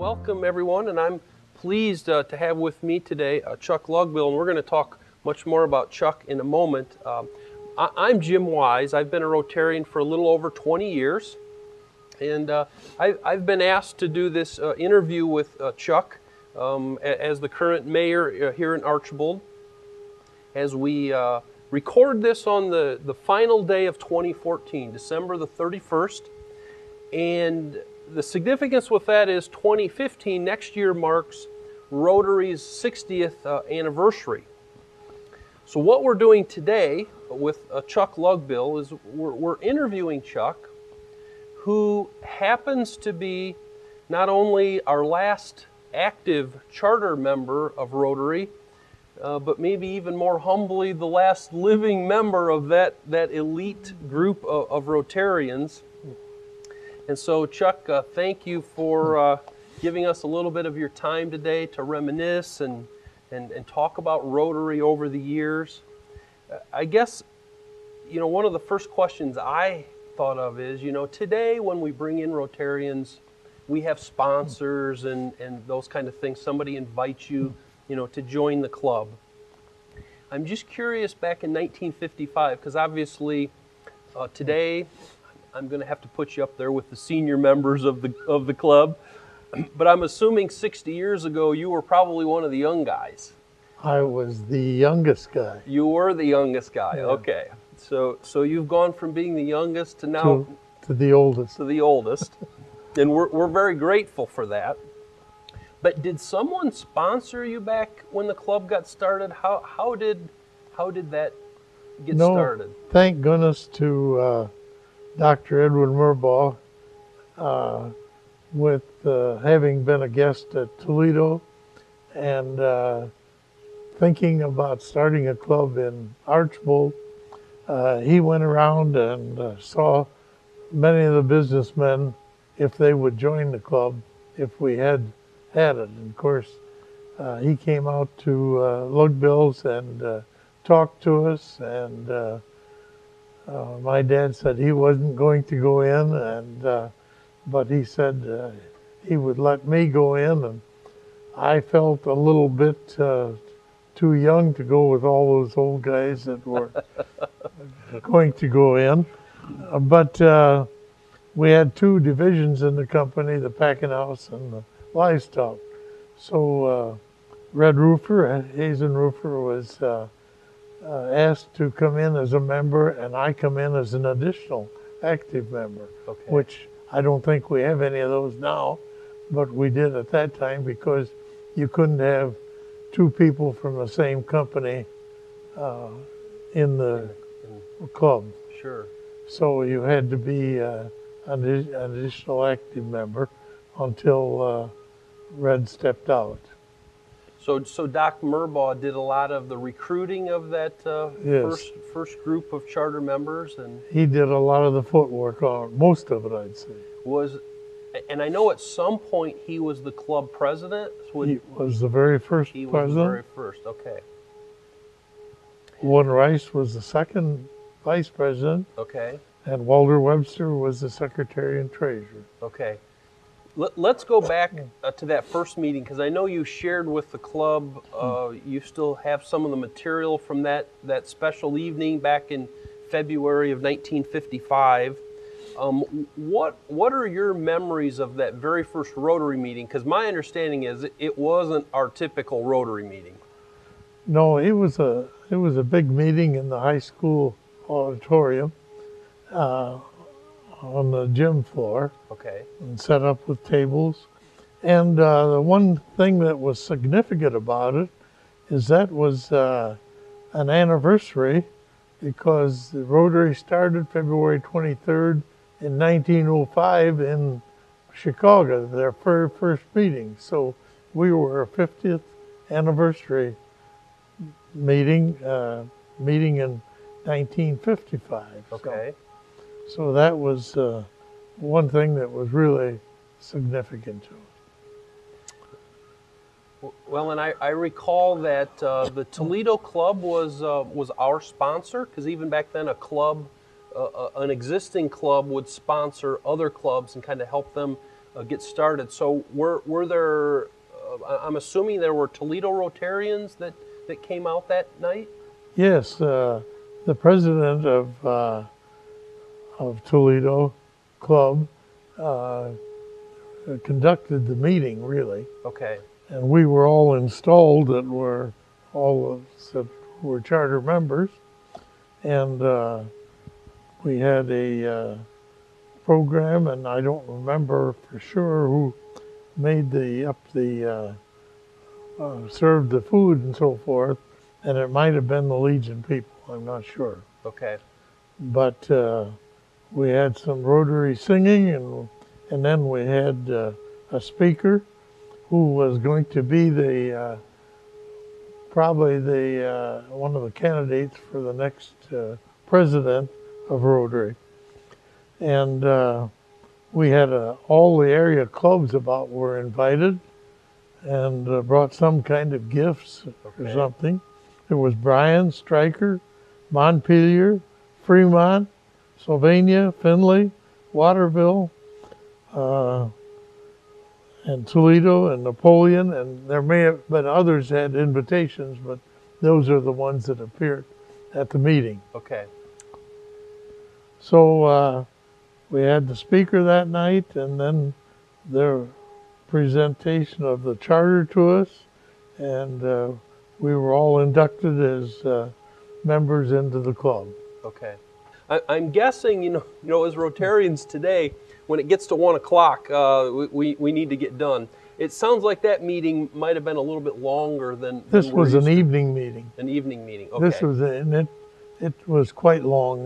Welcome everyone, and I'm pleased to have with me today Chuck Lugbill, and we're going to talk much more about Chuck in a moment. I'm Jim Wise. I've been a Rotarian for a little over 20 years, and I've been asked to do this interview with Chuck as the current mayor here in Archbold, as we record this on the final day of 2014, December the 31st, and the significance with that is 2015, next year, marks Rotary's 60th anniversary. So what we're doing today with Chuck Lugbill is we're interviewing Chuck, who happens to be not only our last active charter member of Rotary, but maybe even more humbly, the last living member of that elite group of Rotarians. And so, Chuck, thank you for giving us a little bit of your time today to reminisce and talk about Rotary over the years. I guess, one of the first questions I thought of is, today when we bring in Rotarians, we have sponsors and those kind of things. Somebody invites you, to join the club. I'm just curious, back in 1955, because obviously today, I'm going to have to put you up there with the senior members of the club, but I'm assuming 60 years ago you were probably one of the young guys. I was the youngest guy. You were the youngest guy. Yeah. Okay, so you've gone from being the youngest to now to the oldest. To the oldest, and we're very grateful for that. But did someone sponsor you back when the club got started? How did that get started? Thank goodness to Dr. Edwin Murbaugh, with having been a guest at Toledo and thinking about starting a club in Archbold. He went around and saw many of the businessmen if they would join the club if we had it. And of course, he came out to Lugbill's and talked to us, and my dad said he wasn't going to go in, but he said he would let me go in, and I felt a little bit too young to go with all those old guys that were going to go in. But we had two divisions in the company, the packing house and the livestock. So Red Roofer, Hazen Roofer, was asked to come in as a member, and I come in as an additional active member, which I don't think we have any of those now, but we did at that time because you couldn't have two people from the same company in the club. Sure. So you had to be an additional active member until Red stepped out. So Doc Murbaugh did a lot of the recruiting of that Yes. first group of charter members, and he did a lot of the footwork on most of it, I'd say. And I know at some point he was the club president. He was the very first president. He was the very first. Okay. Warren Rice was the second vice president. Okay. And Walter Webster was the secretary and treasurer. Okay. Let's go back to that first meeting, because I know you shared with the club, you still have some of the material from that special evening back in February of 1955. What are your memories of that very first Rotary meeting? Because my understanding is it wasn't our typical Rotary meeting. No, it was a big meeting in the high school auditorium. On the gym floor. Okay. And set up with tables. And the one thing that was significant about it is that was an anniversary, because the Rotary started February 23rd in 1905 in Chicago, their very first meeting. So we were a 50th anniversary meeting in 1955. Okay. So that was one thing that was really significant to us. Well, and I recall that the Toledo Club was our sponsor, because even back then a club, an existing club would sponsor other clubs and kind of help them get started. So were there? I'm assuming there were Toledo Rotarians that came out that night. Yes, the president of Toledo Club uh, conducted the meeting, really. Okay. And we were all installed that were all of us that were charter members. And we had a program, and I don't remember for sure who made served the food and so forth. And it might have been the Legion people, I'm not sure. Okay. But we had some Rotary singing, and then we had a speaker who was going to be the probably the one of the candidates for the next president of Rotary. And we had all the area clubs about were invited and brought some kind of gifts or something. There was Bryan, Stryker, Montpelier, Fremont, Sylvania, Findlay, Waterville, and Toledo and Napoleon, and there may have been others that had invitations, but those are the ones that appeared at the meeting. Okay. So we had the speaker that night, and then their presentation of the charter to us, and we were all inducted as members into the club. Okay. I'm guessing, you know, as Rotarians today, when it gets to 1 o'clock, we need to get done. It sounds like that meeting might have been a little bit longer than This was an evening meeting. An evening meeting. Okay. This was, and it was quite long.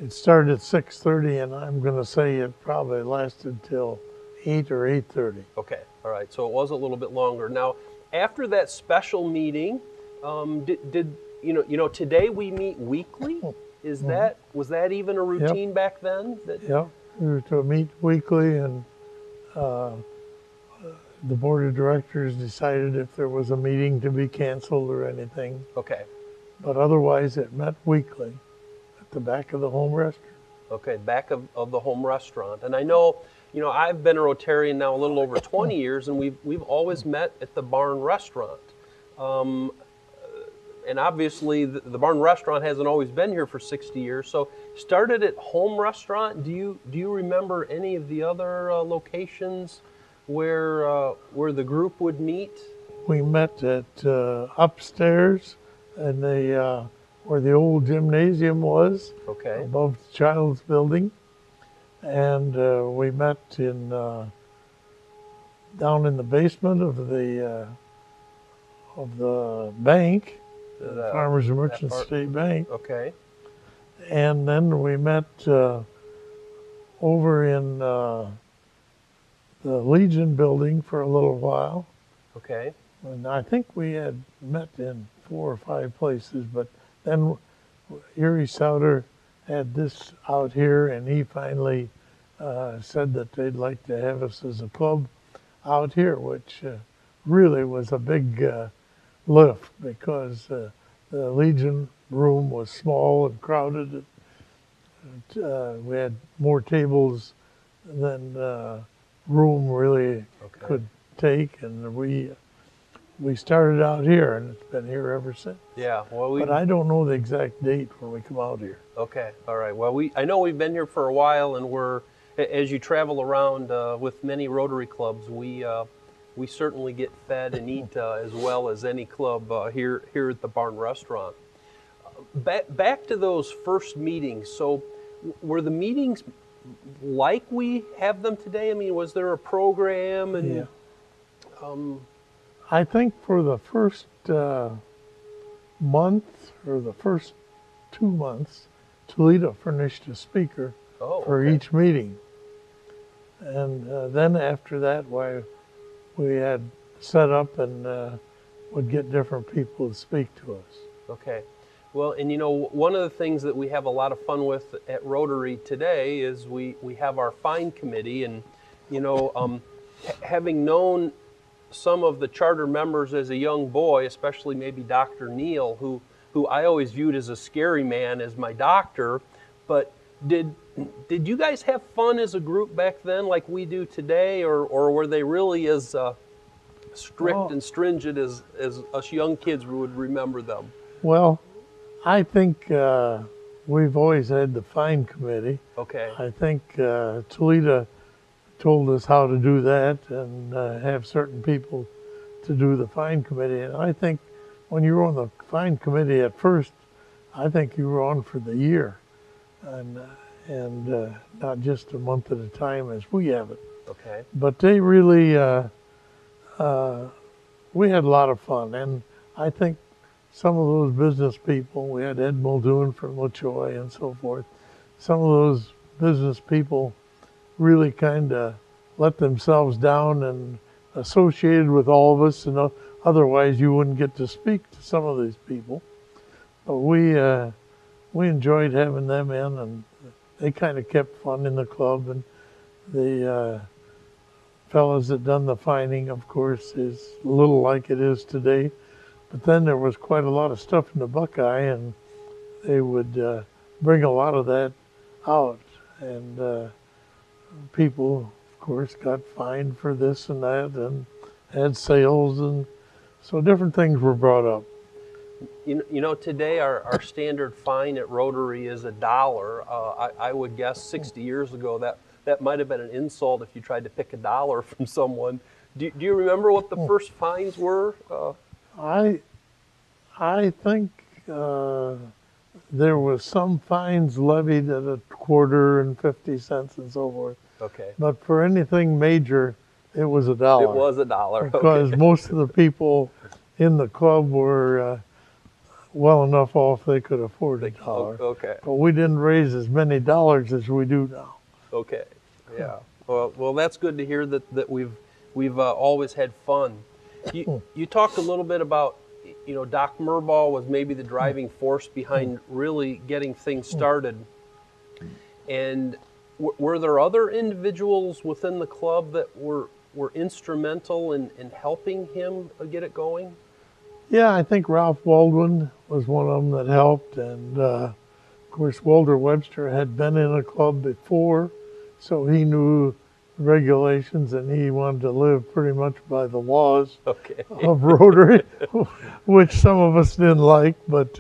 It started at 6:30, and I'm going to say it probably lasted till 8 or 8:30. Okay. All right. So it was a little bit longer. Now, after that special meeting, did you know today we meet weekly? Was that even a routine back then? Yeah, we were to meet weekly, and the board of directors decided if there was a meeting to be canceled or anything. Okay. But otherwise, it met weekly at the back of the home restaurant. Okay, back of the home restaurant. And I know, you know, I've been a Rotarian now a little over 20 years, and we've always met at the Barn Restaurant. And obviously, the Barn Restaurant hasn't always been here for 60 years. So, started at home restaurant. Do you remember any of the other locations where the group would meet? We met at upstairs, and where the old gymnasium was, Okay. above the Child's building, and we met down in the basement of the bank. The Farmers and Merchants State Bank. Okay. And then we met over in the Legion building for a little while. Okay. And I think we had met in 4 or 5 places, but then Erie Souter had this out here, and he finally said that they'd like to have us as a club out here, which really was a big lift, because the Legion room was small and crowded. We had more tables than room really could take, and we started out here, and it's been here ever since. Yeah, well, but I don't know the exact date when we come out here. Okay, all right. Well, I know we've been here for a while, and as you travel around with many Rotary clubs, we certainly get fed and eat as well as any club here at the Barn Restaurant. Back to those first meetings. So, were the meetings like we have them today? I mean, was there a program? And yeah. I think for the first month or the first 2 months, Toledo furnished a speaker for each meeting, and then after that, we had set up and would get different people to speak to us. Okay. Well, and you know, one of the things that we have a lot of fun with at Rotary today is we have our fine committee, and you know, having known some of the charter members as a young boy, especially maybe Dr. Neal, who I always viewed as a scary man as my doctor, but Did you guys have fun as a group back then, like we do today, or were they really as strict Oh, and stringent as us young kids would remember them? well, I think we've always had the fine committee. Okay. I think Toledo told us how to do that and have certain people to do the fine committee. And I think when you were on the fine committee at first, I think you were on for the year and not just a month at a time as we have it. Okay. But they really, we had a lot of fun. And I think some of those business people, we had Ed Muldoon from LaChoy and so forth, some of those business people really kind of let themselves down and associated with all of us, and otherwise you wouldn't get to speak to some of these people. But we enjoyed having them in, and they kind of kept fun in the club. And the fellas that done the fining, of course, is a little like it is today. But then there was quite a lot of stuff in the Buckeye, and they would bring a lot of that out. And people, of course, got fined for this and that, and had sales, and so different things were brought up. You know, today our standard fine at Rotary is $1. I would guess 60 years ago that might have been an insult if you tried to pick $1 from someone. Do you remember what the first fines were? I think there was some fines levied at a quarter and 50 cents and so forth. Okay. But for anything major, it was $1. It was $1. Because Okay. most of the people in the club were well enough off they could afford $1. Okay. But we didn't raise as many dollars as we do now. Okay. Yeah. Well, that's good to hear that we've always had fun. You talked a little bit about, you know, Doc Murbaugh was maybe the driving force behind really getting things started. And were there other individuals within the club that were instrumental in helping him get it going? Yeah, I think Ralph Baldwin was one of them that helped. And of course, Walter Webster had been in a club before, so he knew regulations, and he wanted to live pretty much by the laws of Rotary, which some of us didn't like, but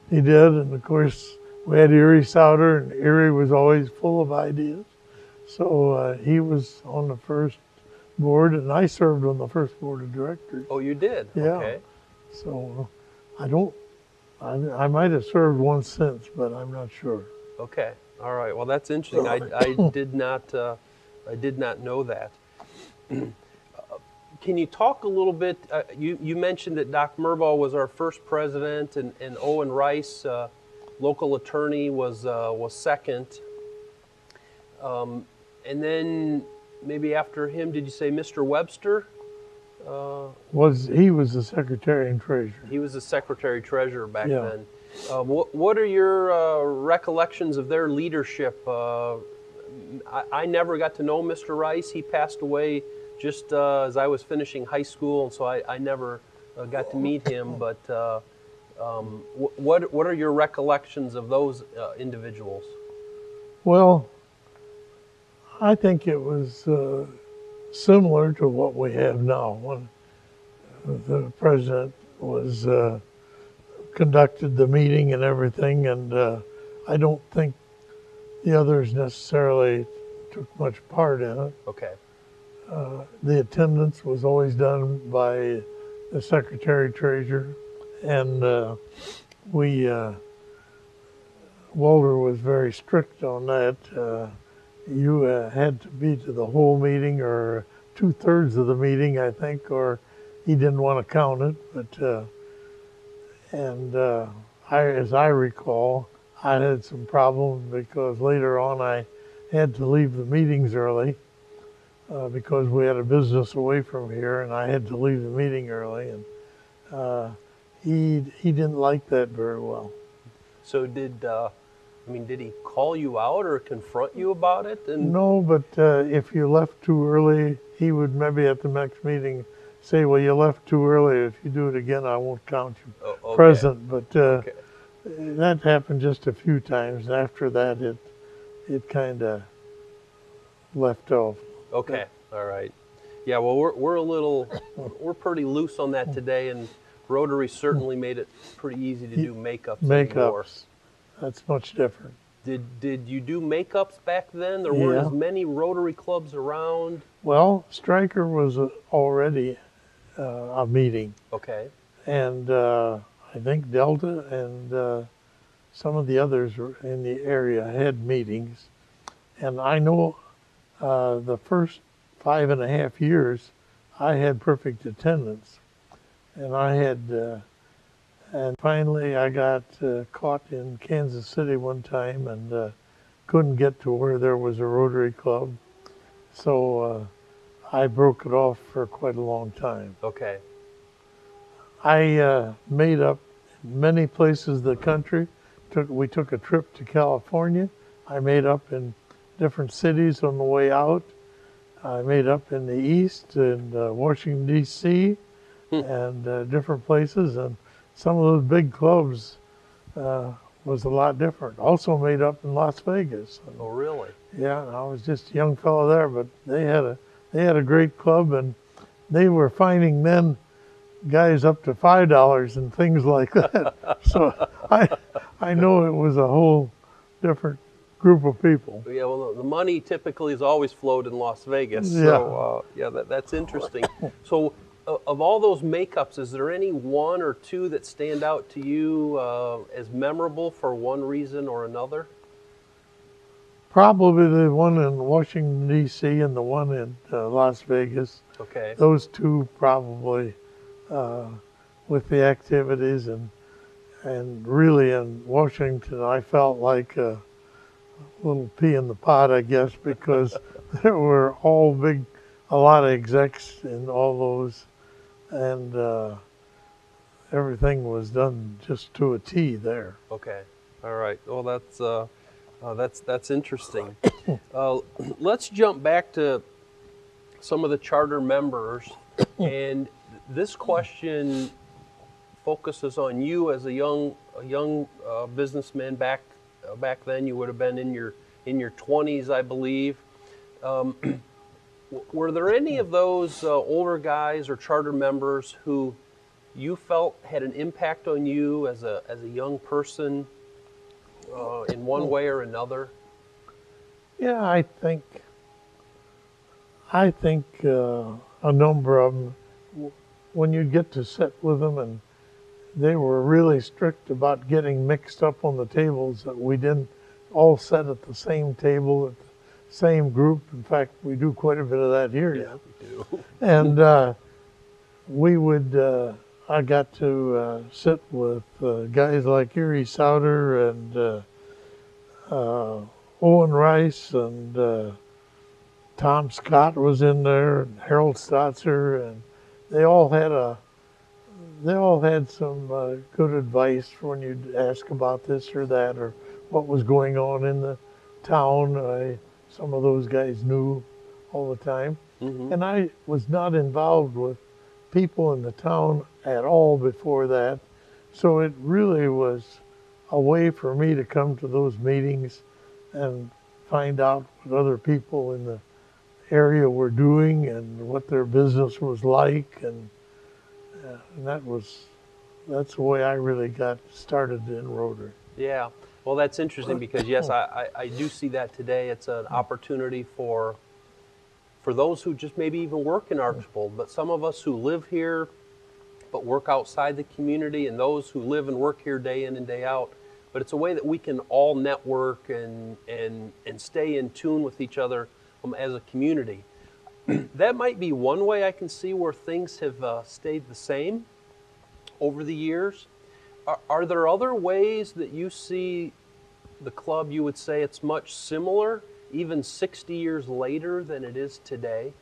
he did. And of course, we had Erie Souter, and Erie was always full of ideas. So he was on the first board, and I served on the first board of directors. Oh, you did? Yeah. Okay. So I might have served once since, but I'm not sure. Okay. All right. Well, that's interesting. I did not know that. Can you talk a little bit? You mentioned that Doc Murbaugh was our first president, and Owen Rice, local attorney, was second. And then maybe after him, did you say Mr. Webster? He was the secretary and treasurer. He was the secretary treasurer back then. What are your recollections of their leadership? I never got to know Mr. Rice. He passed away just as I was finishing high school, and so I never got to meet him. But what are your recollections of those individuals? Well, I think it was similar to what we have now. When the president was conducted the meeting and everything, and I don't think the others necessarily took much part in it. Okay. The attendance was always done by the secretary treasurer, and Walter was very strict on that. You had to be to the whole meeting, or 2/3 of the meeting, I think, or he didn't want to count it. But as I recall, I had some problems because later on I had to leave the meetings early because we had a business away from here, and I had to leave the meeting early, and he didn't like that very well. So did he call you out or confront you about it? No, but if you left too early, he would maybe at the next meeting say, "Well, you left too early. If you do it again, I won't count you present." But that happened just a few times. After that, it kind of left off. Okay, all right. Yeah, well, we're pretty loose on that today, and Rotary certainly made it pretty easy to do makeups anymore. Makeups, that's much different. Did you do makeups back then? There weren't Yeah. as many Rotary clubs around. Well, Stryker was already a meeting, Okay, and I think Delta and some of the others were in the area had meetings. And I know the first 5.5 years, I had perfect attendance, and and finally I got caught in Kansas City one time and couldn't get to where there was a Rotary Club, so I broke it off for quite a long time. okay, I made up many places in the country. We took a trip to California. I made up in different cities on the way out. I made up in the East and Washington, D.C. and different places. And some of those big clubs was a lot different. Also made up in Las Vegas. oh really? Yeah, I was just a young fellow there, but they had a great club, and they were finding then guys up to $5 and things like that. So I know it was a whole different group of people. Yeah, well, the money typically is always flowed in Las Vegas. So yeah, that's interesting. So of all those makeups, is there any one or two that stand out to you as memorable for one reason or another? Probably the one in Washington, D.C. and the one in Las Vegas. Okay. Those two probably with the activities, and really in Washington I felt like a little pea in the pot, I guess, because there were a lot of execs in all those, and everything was done just to a T there. Okay. All right. Well, that's interesting. Let's jump back to some of the charter members, and this question focuses on you as a young businessman back then. You would have been in your 20s, I believe. Were there any of those older guys or charter members who you felt had an impact on you as a young person in one way or another? Yeah, I think a number of them, when you get to sit with them, and they were really strict about getting mixed up on the tables, that we didn't all sit at the same table, at the same group. In fact, we do quite a bit of that here. Yeah, we do. And we would, I got to sit with guys like Erie Souter and Owen Rice, and Tom Scott was in there, and Harold Stotzer, and they all had some good advice when you'd ask about this or that, or what was going on in the town. Some of those guys knew all the time. Mm-hmm. And I was not involved with people in the town at all before that. So it really was a way for me to come to those meetings and find out what other people in the area were doing and what their business was like, and that's the way I really got started in Rotary. Yeah, well, that's interesting because yes, I do see that today. It's an opportunity for those who just maybe even work in Archbold, but some of us who live here but work outside the community, and those who live and work here day in and day out. But it's a way that we can all network and stay in tune with each other as a community. That might be one way I can see where things have stayed the same over the years. Are there other ways that you see the club, you would say it's much similar, even 60 years later, than it is today?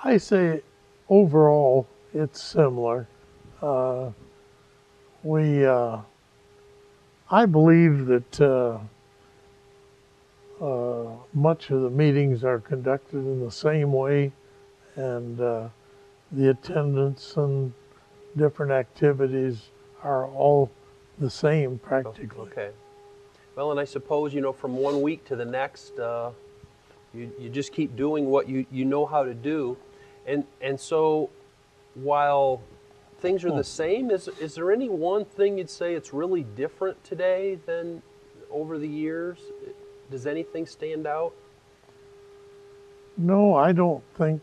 I say overall it's similar. I believe that much of the meetings are conducted in the same way, and the attendance and different activities are all the same practically. Okay. Well, and I suppose, from one week to the next, you just keep doing what you know how to do. And so while things are the same, is there any one thing you'd say it's really different today than over the years? Does anything stand out? No, I don't think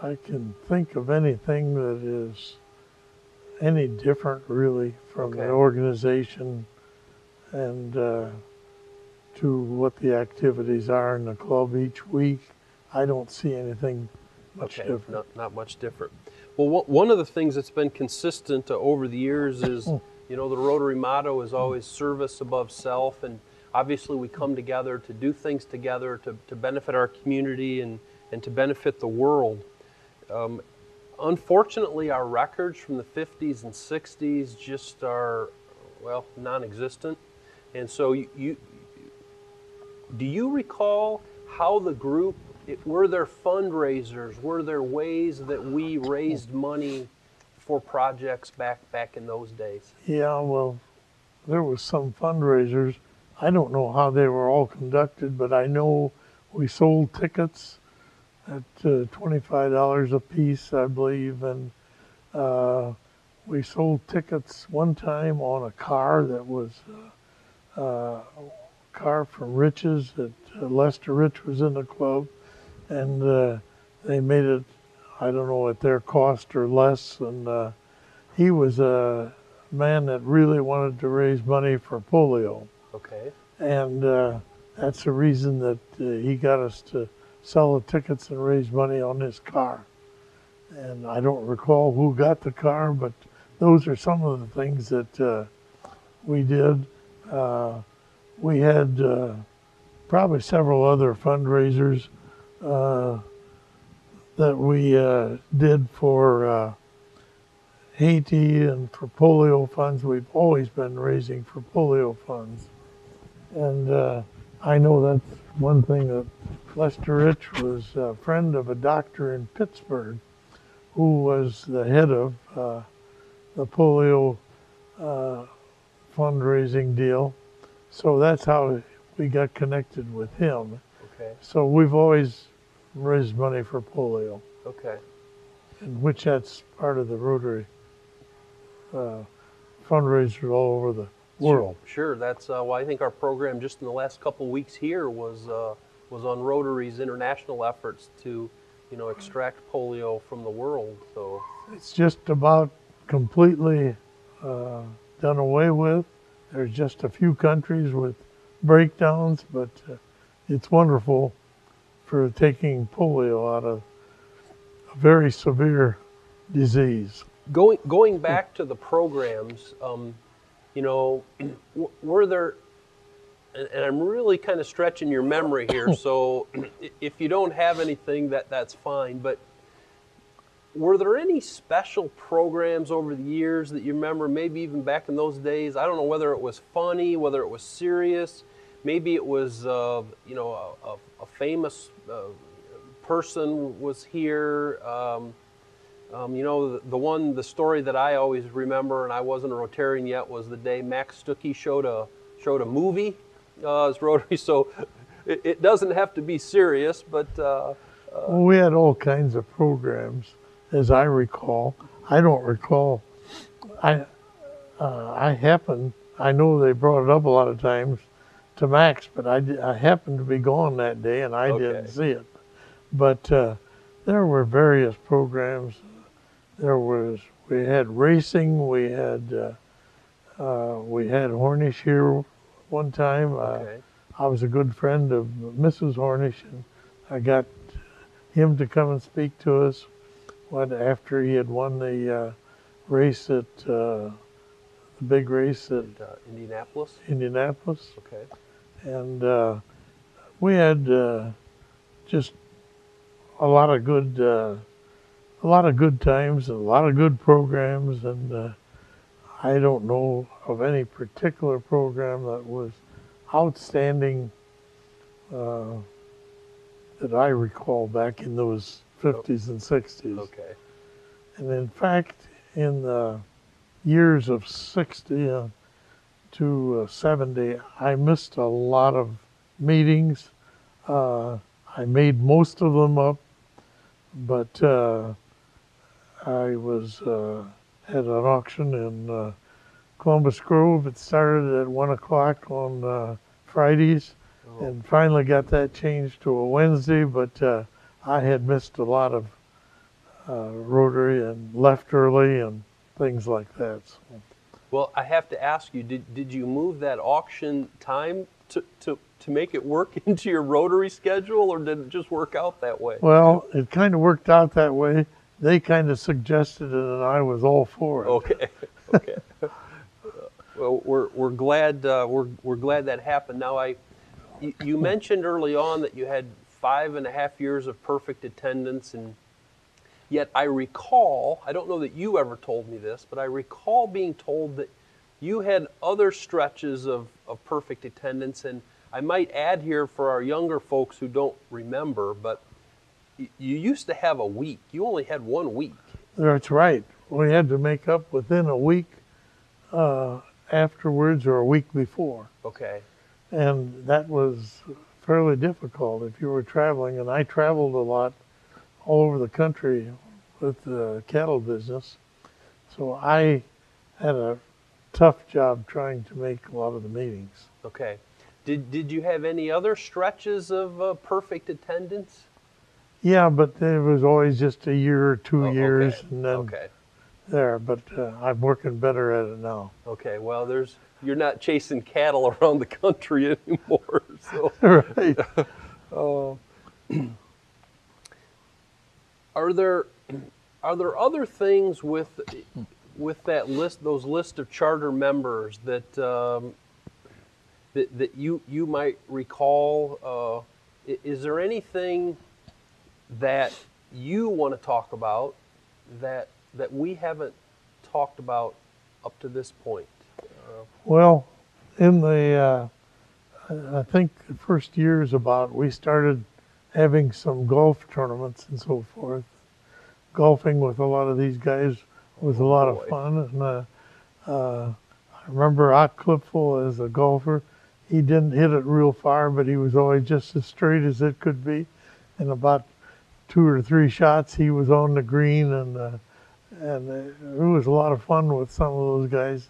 I can think of anything that is any different really from the Okay. organization and to what the activities are in the club each week. I don't see anything much Okay, different. not much different. Well, one of the things that's been consistent over the years is, the Rotary motto is always service above self, and obviously we come together to do things together to benefit our community and to benefit the world. Unfortunately, our records from the 50s and 60s just are, well, non-existent. And so do you recall how the group, were there fundraisers, were there ways that we raised money for projects back in those days? Yeah, well, there was some fundraisers. I don't know how they were all conducted, but I know we sold tickets at $25 a piece, I believe, and we sold tickets one time on a car that was a car from Rich's that Lester Rich was in the club, and they made it, I don't know, at their cost or less, and he was a man that really wanted to raise money for polio. Okay. And that's the reason that he got us to sell the tickets and raise money on his car. And I don't recall who got the car, but those are some of the things that we did. We had probably several other fundraisers that we did for Haiti and for polio funds. We've always been raising for polio funds. And I know that's one thing that Lester Rich was a friend of a doctor in Pittsburgh who was the head of the polio fundraising deal. So that's how we got connected with him. Okay. So we've always raised money for polio, Okay. in which that's part of the Rotary fundraisers all over the world. Sure. That's why I think our program just in the last couple of weeks here was on Rotary's international efforts to, extract polio from the world. So It's just about completely done away with. There's just a few countries with breakdowns, but it's wonderful for taking polio out of a very severe disease. going back to the programs, were there, and I'm really kind of stretching your memory here, so if you don't have anything, that's fine, but were there any special programs over the years that you remember, maybe even back in those days? I don't know whether it was funny, whether it was serious, maybe it was, a famous person was here. The story that I always remember, and I wasn't a Rotarian yet, was the day Max Stuckey showed a movie as Rotary. So it doesn't have to be serious, but Well, we had all kinds of programs, as I recall. I don't recall. I know they brought it up a lot of times to Max, but I happened to be gone that day and I didn't see it. But there were various programs. We had racing. We had Hornish here one time. Okay. I was a good friend of Mrs. Hornish, and I got him to come and speak to us after he had won the race at the big race at Indianapolis. Indianapolis. Okay. And we had just a lot of good times and a lot of good programs, and I don't know of any particular program that was outstanding that I recall back in those 50s and 60s. Okay. And in fact, in the years of 60, to 70, I missed a lot of meetings. I made most of them up, but I was at an auction in Columbus Grove. It started at 1 o'clock on Fridays, Oh. and finally got that changed to a Wednesday, but I had missed a lot of Rotary and left early and things like that. So. Well, I have to ask you, did you move that auction time to make it work into your Rotary schedule, or did it just work out that way? Well, it kind of worked out that way. They kind of suggested it, and I was all for it. Okay, okay. Well, we're glad we're glad that happened. Now, you mentioned early on that you had 5.5 years of perfect attendance, and yet I recall, I don't know that you ever told me this, but I recall being told that you had other stretches of perfect attendance. And I might add here for our younger folks who don't remember, but you used to have a week. You only had 1 week. That's right. We had to make up within a week afterwards or a week before. Okay. And that was fairly difficult if you were traveling. And I traveled a lot all over the country with the cattle business. So I had a tough job trying to make a lot of the meetings. Okay. Did you have any other stretches of perfect attendance? Yeah, but it was always just a year or 2 years, Okay. and then Okay. there. But I'm working better at it now. Okay. Well, you're not chasing cattle around the country anymore. So. Right. Are there other things with that list, those list of charter members that that you might recall? Is there anything that you want to talk about that we haven't talked about up to this point? Well, in the I think the first years about, we started having some golf tournaments and so forth. Golfing with a lot of these guys was a lot of fun. And I remember Ott Clipful as a golfer. He didn't hit it real far, but he was always just as straight as it could be. And about 2 or 3 shots, he was on the green, and it was a lot of fun with some of those guys.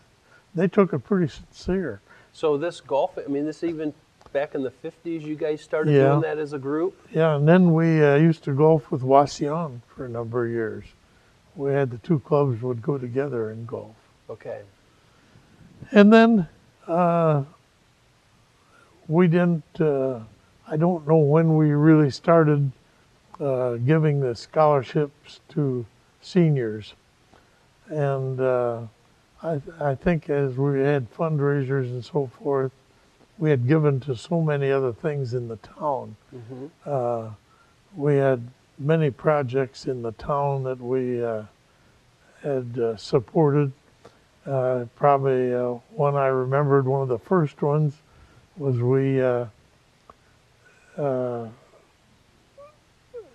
They took it pretty sincere. So this golf, I mean, this even back in the 50s, you guys started Yeah. doing that as a group? Yeah, and then we used to golf with Wasion for a number of years. We had the 2 clubs would go together and golf. Okay. And then we didn't, I don't know when we really started giving the scholarships to seniors. And I think as we had fundraisers and so forth, we had given to so many other things in the town. Mm-hmm. We had many projects in the town that we had supported. Probably one I remembered, one of the first ones, was we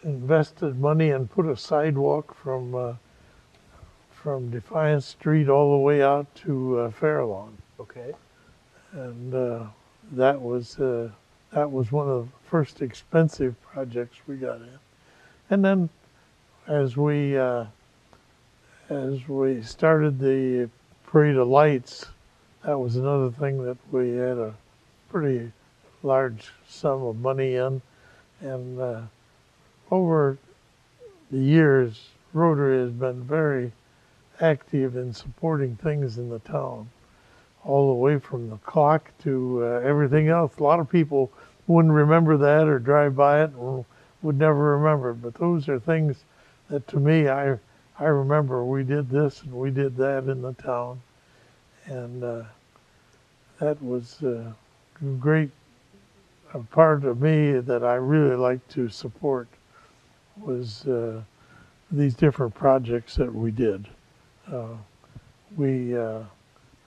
invested money and put a sidewalk from Defiance Street all the way out to Fairlawn. Okay. And that was one of the first expensive projects we got in. And then as we started the Parade of Lights, that was another thing that we had a pretty large sum of money in. And over the years, Rotary has been very active in supporting things in the town, all the way from the clock to everything else. A lot of people wouldn't remember that or drive by it and would never remember it. But those are things that, to me, I remember. We did this and we did that in the town. And that was a great part of me that I really like to support, was these different projects that we did. We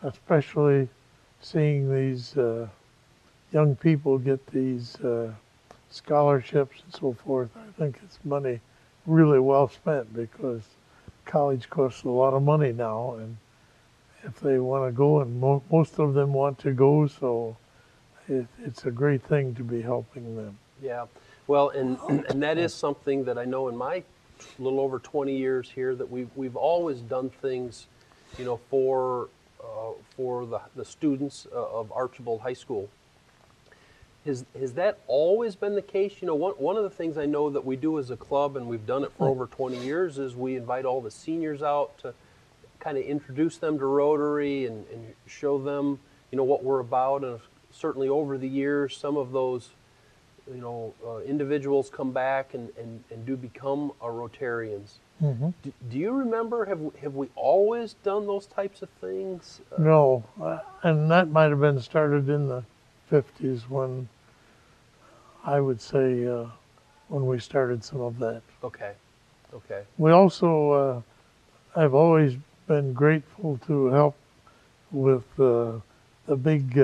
especially seeing these young people get these scholarships and so forth, I think it's money really well spent, because college costs a lot of money now, if they want to go, and most of them want to go, so it's a great thing to be helping them. Yeah. Well, and that is something that I know in my little over 20 years here that we've always done things, for the students of Archbold High School. Has that always been the case? One of the things I know that we do as a club, and we've done it for over 20 years, is we invite all the seniors out to kind of introduce them to Rotary and show them, what we're about. And certainly over the years, some of those, individuals come back and do become Rotarians. Hmm. Do you remember, have we always done those types of things? No, and that might have been started in the 50s when I would say when we started some of that. Okay, okay. We also, I've always been grateful to help with the big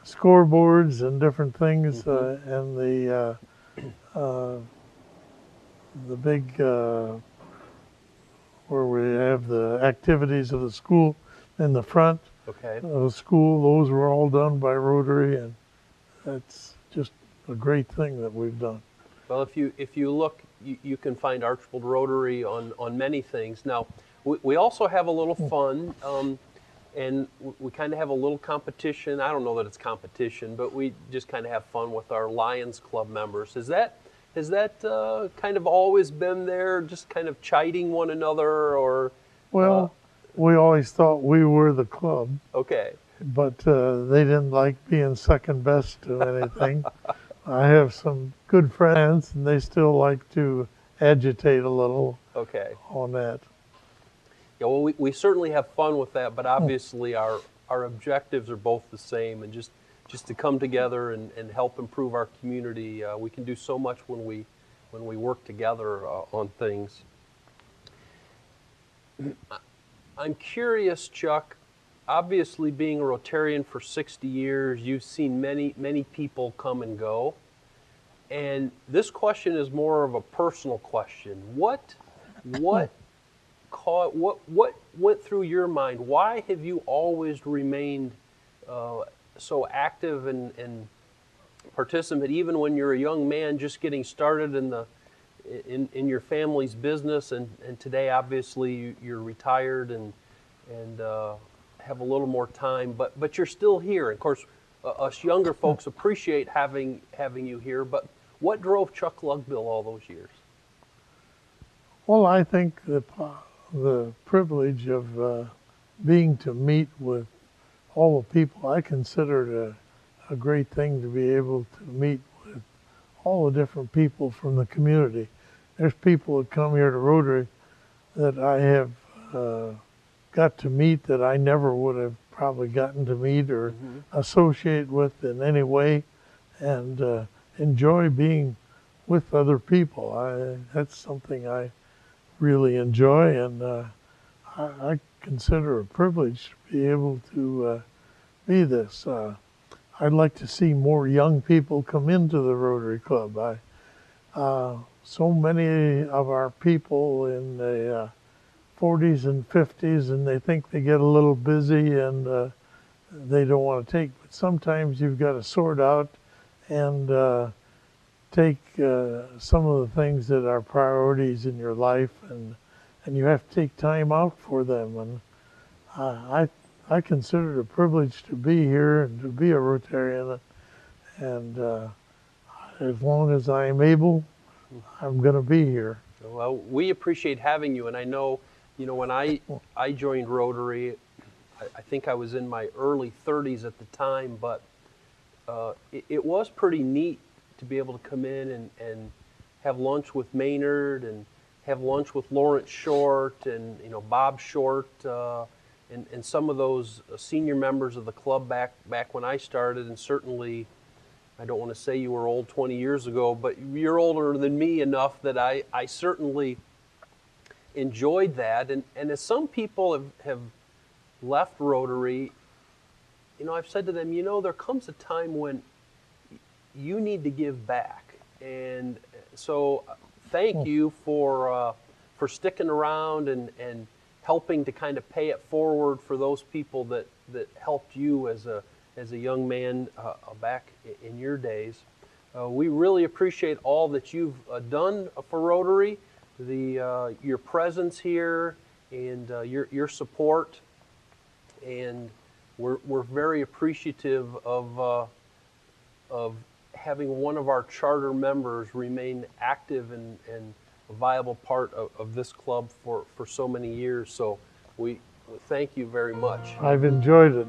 scoreboards and different things, Mm-hmm. and the big where we have the activities of the school in the front Okay. of the school. Those were all done by Rotary, and that's just a great thing that we've done. Well, if you look, you can find Archbold Rotary on many things. Now, we also have a little fun, and we kind of have a little competition. I don't know that it's competition, but we just kind of have fun with our Lions Club members. Has that kind of always been there, just kind of chiding one another, or? Well, we always thought we were the club, Okay. but they didn't like being second best to anything. I have some good friends, and they still like to agitate a little Okay. on that. Yeah, well, we certainly have fun with that, but obviously our objectives are both the same, and just to come together and help improve our community. We can do so much when we work together on things. I'm curious, Chuck. Obviously, being a Rotarian for 60 years, you've seen many people come and go. And this question is more of a personal question. What what went through your mind? Why have you always remained so active and participant, even when you're a young man just getting started in your family's business, and today obviously you're retired and have a little more time, but you're still here. Of course, us younger folks appreciate having you here. But what drove Chuck Lugbill all those years? Well, I think the privilege of being to meet with all the people, I consider it a great thing to be able to meet with all the different people from the community. There's people that come here to Rotary that I have got to meet that I never would have probably gotten to meet or associate with in any way, and enjoy being with other people. That's something I really enjoy, and I consider a privilege to be able to be this. I'd like to see more young people come into the Rotary Club. So many of our people in the 40s and 50s, and they think they get a little busy and they don't want to take. But sometimes you've got to sort out and take some of the things that are priorities in your life, and you have to take time out for them. And I consider it a privilege to be here and to be a Rotarian, and as long as I am able, I'm going to be here. Well, we appreciate having you, and I know, when I joined Rotary, I think I was in my early 30s at the time, but it was pretty neat to be able to come in and have lunch with Maynard and have lunch with Lawrence Short and Bob Short and some of those senior members of the club back when I started. And certainly, I don't want to say you were old 20 years ago, but you're older than me enough that I certainly enjoyed that. And as some people have left Rotary, I've said to them, there comes a time when you need to give back. And so thank you for sticking around and helping to kind of pay it forward for those people that helped you as a young man back in your days. We really appreciate all that you've done for Rotary, your presence here, and your support, and we're very appreciative of having one of our charter members remain active and a viable part of this club for so many years. So we thank you very much. I've enjoyed it.